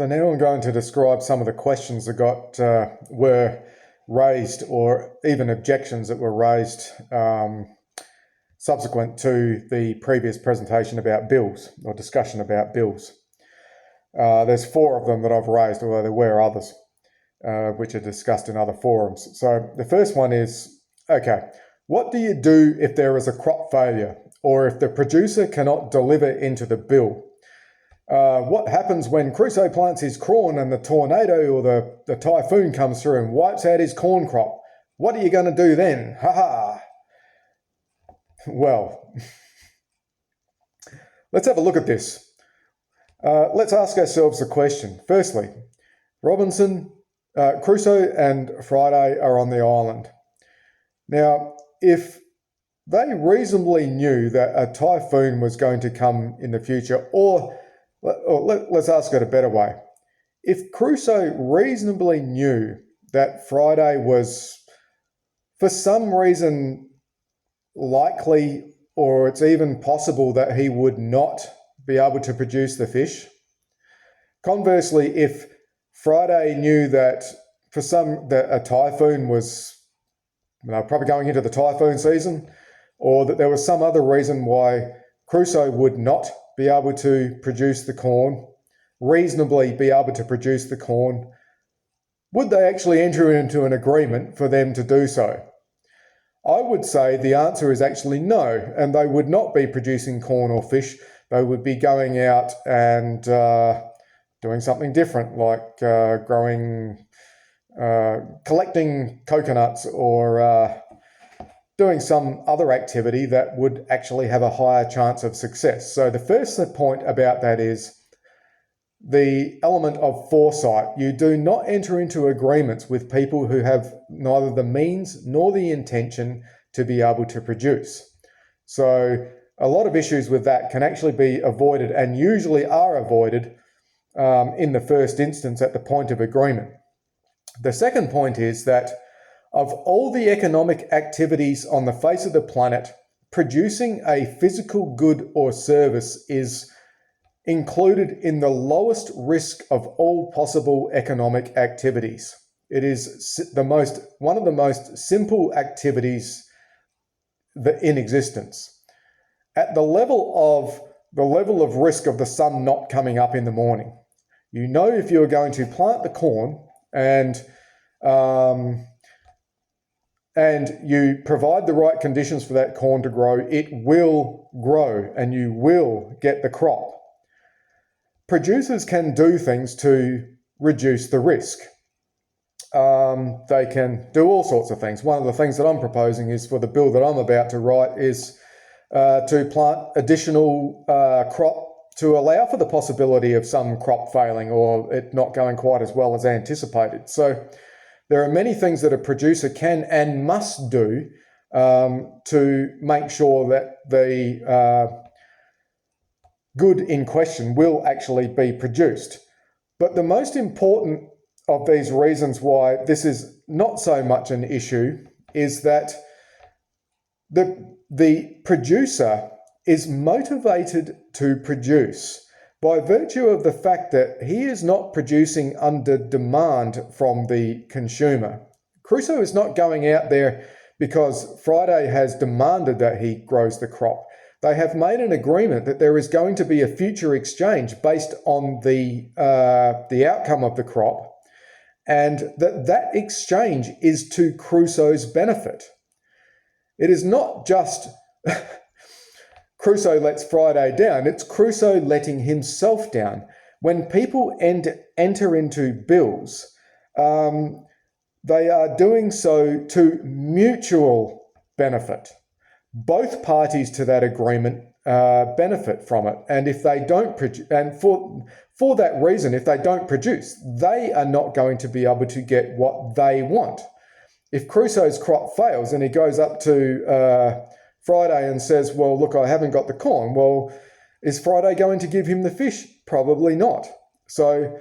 So now I'm going to describe some of the questions that were raised, or even objections that were raised subsequent to the previous presentation about bills, or discussion about bills. There's 4 of them that I've raised, although there were others which are discussed in other forums. So the first one is, okay, what do you do if there is a crop failure, or if the producer cannot deliver into the bill? What happens when Crusoe plants his corn and the tornado or the typhoon comes through and wipes out his corn crop? What are you going to do then? Ha ha! Well, let's have a look at this. Let's ask ourselves a question. Firstly, Crusoe and Friday are on the island. Now, if they reasonably knew that a typhoon was going to come in the future, or let's ask it a better way. If Crusoe reasonably knew that Friday was, for some reason, likely, or it's even possible that he would not be able to produce the fish. Conversely, if Friday knew that that a typhoon was probably going into the typhoon season, or that there was some other reason why Crusoe would not be able to produce the corn, reasonably be able to produce the corn, would they actually enter into an agreement for them to do so? I would say the answer is actually no, and they would not be producing corn or fish. They would be going out and doing something different, like collecting coconuts, or doing some other activity that would actually have a higher chance of success. So the first point about that is the element of foresight. You do not enter into agreements with people who have neither the means nor the intention to be able to produce. So a lot of issues with that can actually be avoided, and usually are avoided in the first instance at the point of agreement. The second point is that of all the economic activities on the face of the planet, producing a physical good or service is included in the lowest risk of all possible economic activities. It is one of the most simple activities in existence. At the level of risk of the sun not coming up in the morning, you know, if you are going to plant the corn and you provide the right conditions for that corn to grow, it will grow and you will get the crop. Producers can do things to reduce the risk. They can do all sorts of things. One of the things that I'm proposing is, for the bill that I'm about to write, is to plant additional crop to allow for the possibility of some crop failing or it not going quite as well as anticipated. So there are many things that a producer can and must do to make sure that the good in question will actually be produced. But the most important of these reasons why this is not so much an issue is that the producer is motivated to produce by virtue of the fact that he is not producing under demand from the consumer. Crusoe is not going out there because Friday has demanded that he grows the crop. They have made an agreement that there is going to be a future exchange based on the outcome of the crop, and that exchange is to Crusoe's benefit. It is not just Crusoe lets Friday down, it's Crusoe letting himself down. When people enter into bills, they are doing so to mutual benefit. Both parties to that agreement benefit from it, and if they don't produce, and for that reason, if they don't produce, they are not going to be able to get what they want. If Crusoe's crop fails and he goes up to Friday and says, well, look, I haven't got the corn. Well, is Friday going to give him the fish? Probably not. So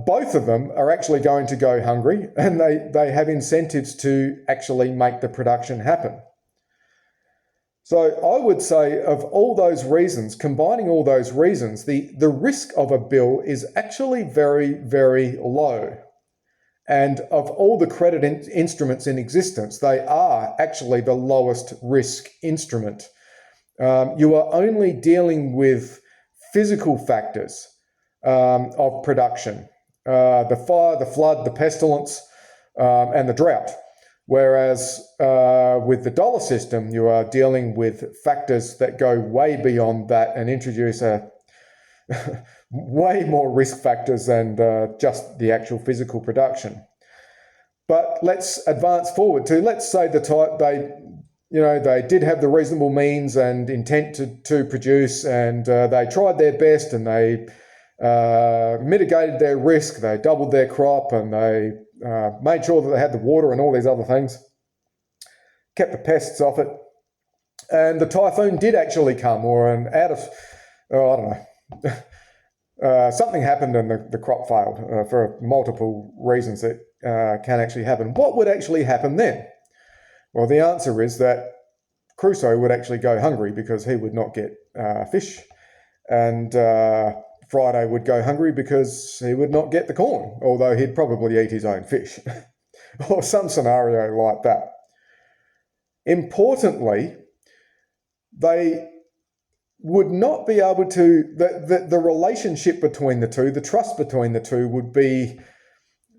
both of them are actually going to go hungry, and they have incentives to actually make the production happen. So I would say of all those reasons, combining all those reasons, the risk of a bill is actually very, very low. And of all the credit instruments in existence, they are actually the lowest risk instrument. You are only dealing with physical factors of production, the fire, the flood, the pestilence, and the drought. Whereas with the dollar system, you are dealing with factors that go way beyond that and introduce way more risk factors than just the actual physical production. But let's advance forward to, let's say they did have the reasonable means and intent to produce, and they tried their best, and they mitigated their risk, they doubled their crop, and they made sure that they had the water and all these other things, kept the pests off it, and the typhoon did actually come, or I don't know, something happened and the crop failed for multiple reasons that can actually happen. What would actually happen then? Well, the answer is that Crusoe would actually go hungry because he would not get fish, and Friday would go hungry because he would not get the corn, although he'd probably eat his own fish, or some scenario like that. Importantly, they would not be able to, the relationship between the two, the trust between the two would be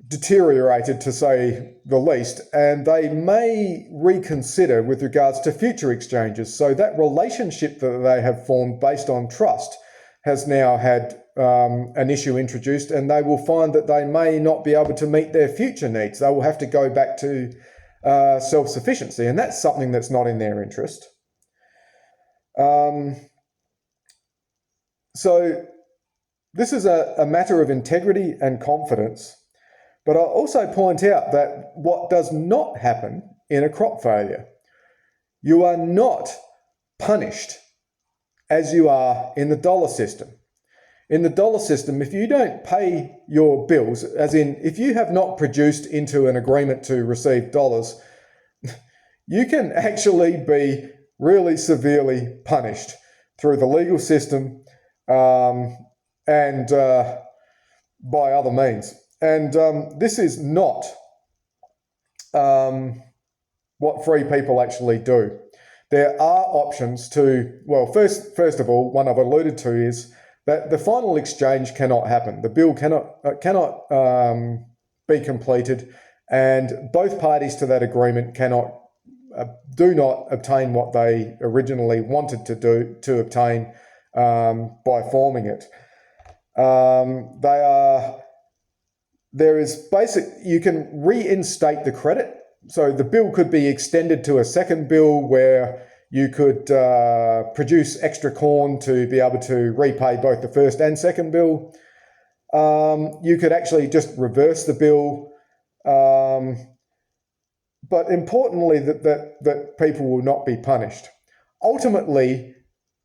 deteriorated, to say the least, and they may reconsider with regards to future exchanges. So that relationship that they have formed based on trust has now had an issue introduced, and they will find that they may not be able to meet their future needs. They will have to go back to self-sufficiency, and that's something that's not in their interest. So this is a matter of integrity and confidence. But I'll also point out that what does not happen in a crop failure, you are not punished as you are in the dollar system. In the dollar system, if you don't pay your bills, as in if you have not produced into an agreement to receive dollars, you can actually be really severely punished through the legal system and by other means. And this is not what free people actually do. There are options to, well, first of all, one I've alluded to is that the final exchange cannot happen. The bill cannot be completed, and both parties to that agreement do not obtain what they originally wanted to obtain by forming it. You can reinstate the credit. So the bill could be extended to a second bill where you could produce extra corn to be able to repay both the first and second bill. You could actually just reverse the bill. But importantly, that people will not be punished. Ultimately,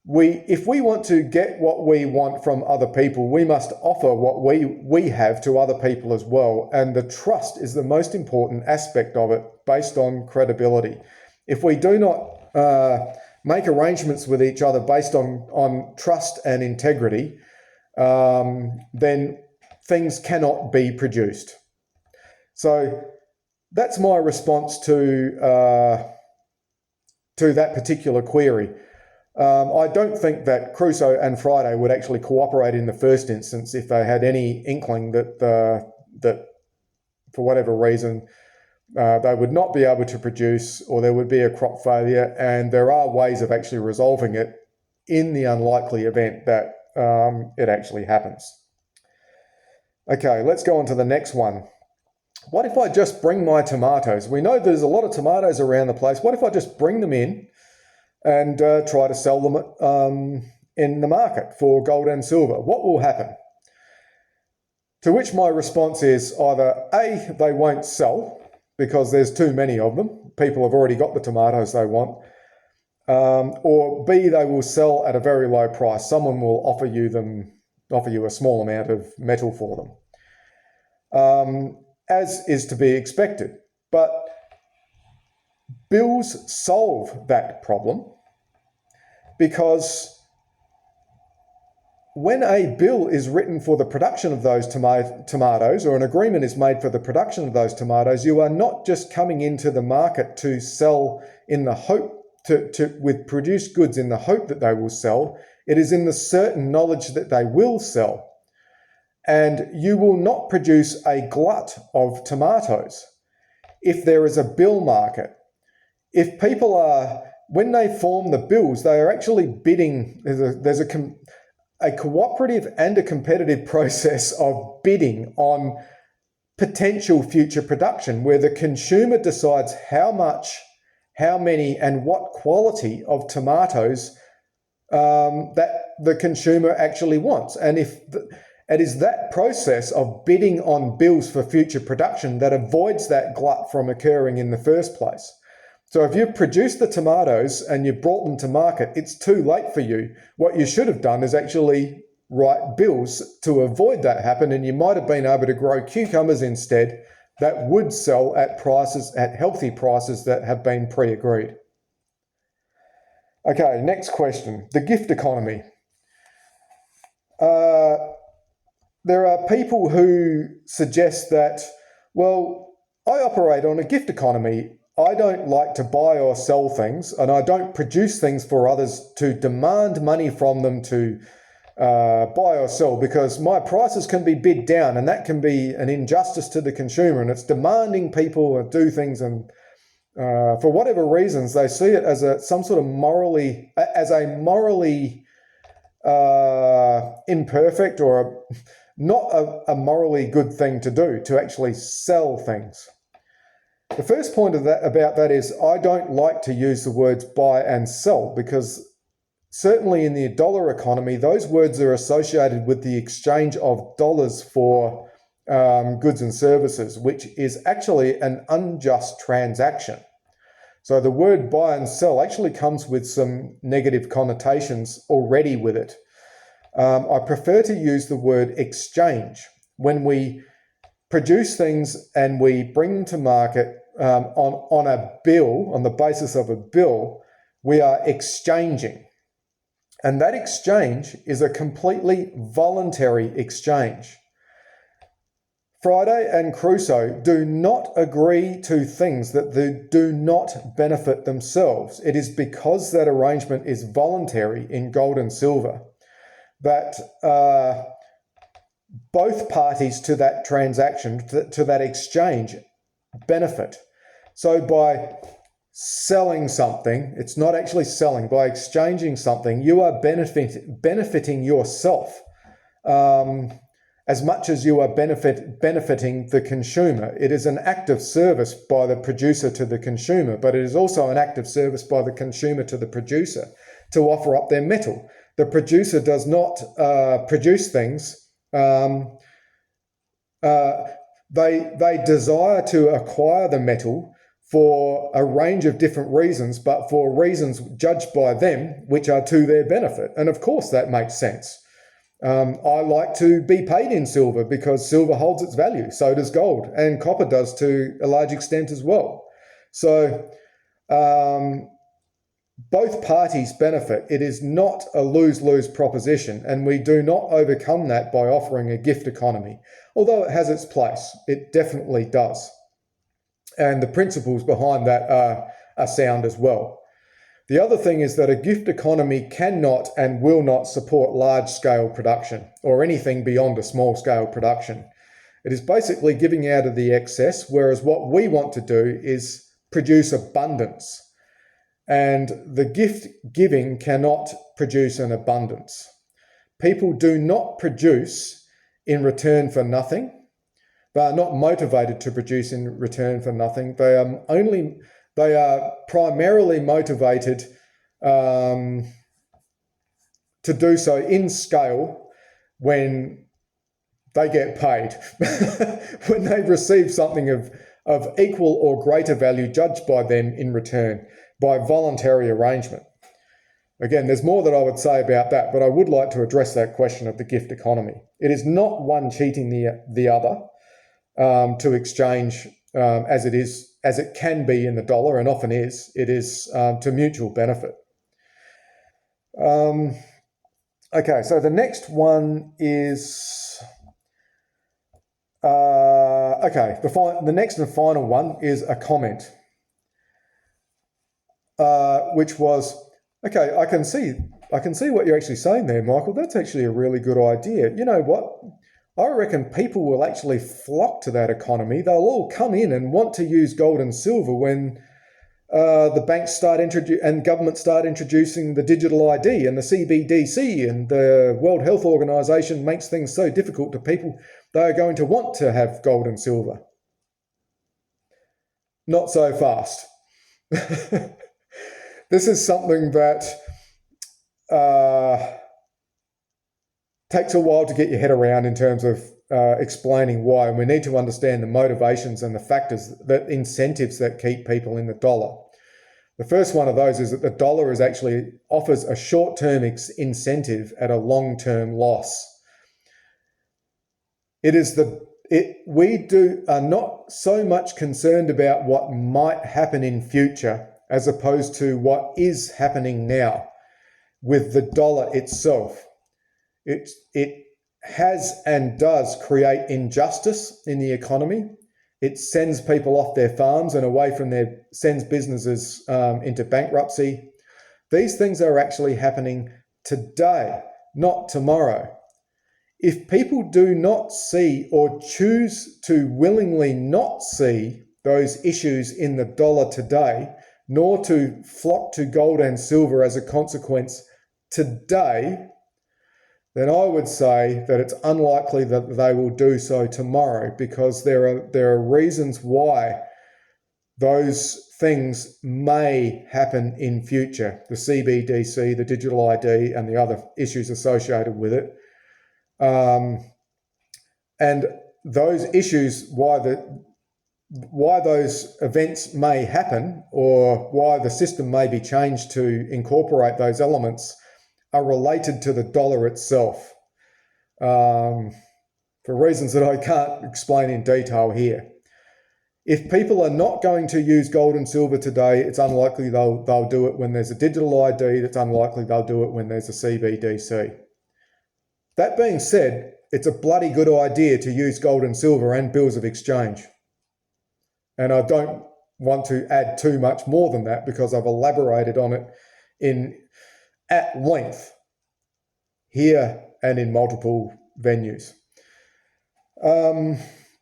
if we want to get what we want from other people, we must offer what we have to other people as well. And the trust is the most important aspect of it, based on credibility. If we do not make arrangements with each other based on trust and integrity, then things cannot be produced. So that's my response to that particular query. I don't think that Crusoe and Friday would actually cooperate in the first instance if they had any inkling that for whatever reason they would not be able to produce, or there would be a crop failure, and there are ways of actually resolving it in the unlikely event that it actually happens. Okay, let's go on to the next one. What if I just bring my tomatoes? We know there's a lot of tomatoes around the place. What if I just bring them in and try to sell them in the market for gold and silver? What will happen? To which my response is either A, they won't sell because there's too many of them. People have already got the tomatoes they want. Or B, they will sell at a very low price. Someone will offer you a small amount of metal for them, as is to be expected. But bills solve that problem. because when a bill is written for the production of those tomatoes, or an agreement is made for the production of those tomatoes, you are not just coming into the market to sell in the hope with produced goods in the hope that they will sell. It is in the certain knowledge that they will sell. And you will not produce a glut of tomatoes if there is a bill market. If people are, when they form the bills, they are actually bidding. There's a cooperative and a competitive process of bidding on potential future production, where the consumer decides how much, how many, and what quality of tomatoes that the consumer actually wants. And it is that process of bidding on bills for future production that avoids that glut from occurring in the first place. So if you've produced the tomatoes and you've brought them to market, it's too late for you. What you should have done is actually write bills to avoid that happen, and you might have been able to grow cucumbers instead that would sell at healthy prices that have been pre-agreed. Okay, next question, the gift economy. There are people who suggest that, well, I operate on a gift economy. I don't like to buy or sell things, and I don't produce things for others to demand money from them to buy or sell, because my prices can be bid down, and that can be an injustice to the consumer, and it's demanding people do things, and for whatever reasons they see it as a morally imperfect or not a morally good thing to do, to actually sell things. The first point about that is I don't like to use the words buy and sell, because certainly in the dollar economy, those words are associated with the exchange of dollars for goods and services, which is actually an unjust transaction. So the word buy and sell actually comes with some negative connotations already with it. I prefer to use the word exchange. When we produce things and we bring them to market on a bill, on the basis of a bill, we are exchanging. And that exchange is a completely voluntary exchange. Friday and Crusoe do not agree to things that do not benefit themselves. It is because that arrangement is voluntary in gold and silver that both parties to that transaction, to that exchange, benefit. So by selling something, it's not actually selling, by exchanging something, you are benefiting yourself as much as you are benefiting the consumer. It is an act of service by the producer to the consumer, but it is also an act of service by the consumer to the producer to offer up their metal. The producer does not produce things. They desire to acquire the metal for a range of different reasons, but for reasons judged by them, which are to their benefit. And of course that makes sense. I like to be paid in silver because silver holds its value. So does gold, and copper does to a large extent as well. So both parties benefit. It is not a lose-lose proposition, and we do not overcome that by offering a gift economy. Although it has its place, it definitely does. And the principles behind that are sound as well. The other thing is that a gift economy cannot and will not support large-scale production or anything beyond a small-scale production. It is basically giving out of the excess, whereas what we want to do is produce abundance. And the gift giving cannot produce an abundance. People do not produce in return for nothing. They are not motivated to produce in return for nothing. They are primarily motivated to do so in scale when they get paid, when they receive something of equal or greater value judged by them in return by voluntary arrangement. Again, there's more that I would say about that, but I would like to address that question of the gift economy. It is not one cheating the other to exchange as it can be in the dollar, and often is. It is to mutual benefit. Okay, so the next one is the next and final one is a comment, which was, okay, I can see what you're actually saying there, Michael. That's actually a really good idea. You know what? I reckon people will actually flock to that economy. They'll all come in and want to use gold and silver when the banks and governments start introducing the digital ID and the CBDC, and the World Health Organization makes things so difficult to people. They are going to want to have gold and silver. Not so fast. This is something that takes a while to get your head around in terms of explaining why. And we need to understand the motivations and the factors, the incentives that keep people in the dollar. The first one of those is that the dollar actually offers a short-term incentive at a long-term loss. We are not so much concerned about what might happen in future as opposed to what is happening now with the dollar itself. It has and does create injustice in the economy. It sends people off their farms and away from sends businesses into bankruptcy. These things are actually happening today, not tomorrow. If people do not see or choose to willingly not see those issues in the dollar today, nor to flock to gold and silver as a consequence today, then I would say that it's unlikely that they will do so tomorrow, because there are reasons why those things may happen in future. The CBDC, the digital ID, and the other issues associated with it. And those issues, why those events may happen, or why the system may be changed to incorporate those elements, are related to the dollar itself, for reasons that I can't explain in detail here. If people are not going to use gold and silver today, it's unlikely they'll do it when there's a digital ID. It's unlikely they'll do it when there's a CBDC. That being said, it's a bloody good idea to use gold and silver and bills of exchange. And I don't want to add too much more than that, because I've elaborated on it at length here and in multiple venues.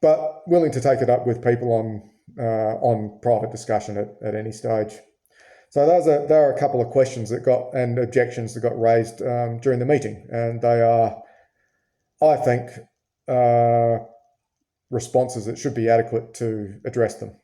But willing to take it up with people on private discussion at any stage. So there are a couple of questions and objections that got raised during the meeting, and they are, I think, responses that should be adequate to address them.